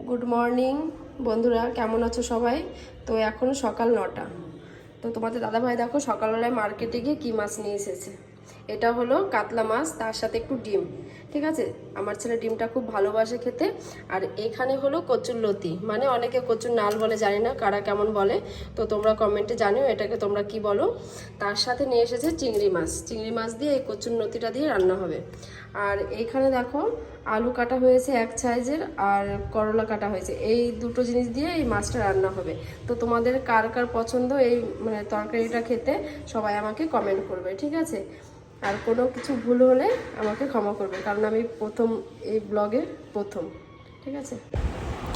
Good morning বন্ধুরা, কেমন আছো সবাই? তো এখন সকাল 9টা। তো তোমাদের দাদাভাই দেখো সকালবেলায় মার্কেটে গিয়ে কী মাছ নিয়ে এসেছে। এটা হলো কাতলা মাছ, তার সাথে একটু ডিম। ঠিক আছে, আমার ছেলে ডিমটা খুব ভালোবাসে খেতে। আর এখানে হলো কচুরলতি, মানে অনেকে কচুর নাল বলে, জানি না কারা কেমন বলে, তো তোমরা কমেন্টে জানিও এটাকে তোমরা কি বলো। তার সাথে নিয়ে এসেছে চিংড়ি মাছ। চিংড়ি মাছ দিয়ে এই কচুরলতিটা দিয়ে রান্না হবে। আর এইখানে দেখো আলু কাটা হয়েছে এক সাইজের, আর করলা কাটা হয়েছে। এই দুটো জিনিস দিয়ে এই মাছটা রান্না হবে। তো তোমাদের কার কার পছন্দ এই মানে তরকারিটা খেতে, সবাই আমাকে কমেন্ট করবে, ঠিক আছে? আর কোনো কিছু ভুল হলে আমাকে ক্ষমা করবে, কারণ আমি প্রথম এই ব্লগে প্রথম, ঠিক আছে?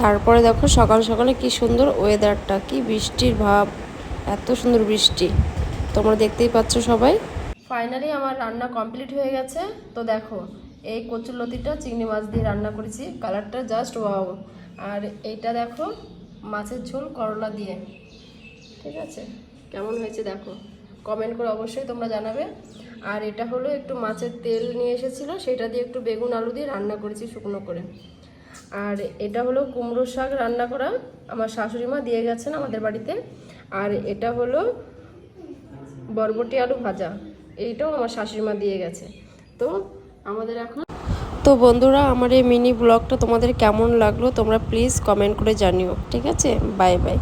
তারপরে দেখো সকাল সকালে কি সুন্দর ওয়েদারটা, কি বৃষ্টির ভাব, এত সুন্দর বৃষ্টি তোমরা দেখতেই পাচ্ছ সবাই। ফাইনালি আমার রান্না কমপ্লিট হয়ে গেছে। তো দেখো এই কচুরলতিটা চিংড়ি মাছ দিয়ে রান্না করেছি, কালারটা জাস্ট ওয়াও। আর এইটা দেখো মাছের ঝোল করলা দিয়ে। ঠিক আছে, কেমন হয়েছে দেখো, কমেন্ট করে অবশ্যই তোমরা জানাবে। আর এটা হলো একটু মাছের তেল নিয়ে এসেছিলো, সেটা দিয়ে একটু বেগুন আলু দিয়ে রান্না করেছি শুকনো করে। আর এটা হলো কুমড়ো শাক রান্না করা, আমার শাশুড়ি মা দিয়ে গেছেন আমাদের বাড়িতে। আর এটা হলো বরবটি আলু ভাজা, এইটাও আমার শাশুড়ি মা দিয়ে গেছে। তো আমাদের এখন তো বন্ধুরা, আমার এই মিনি ব্লগটা তোমাদের কেমন লাগলো তোমরা প্লিজ কমেন্ট করে জানিও, ঠিক আছে? Bye bye.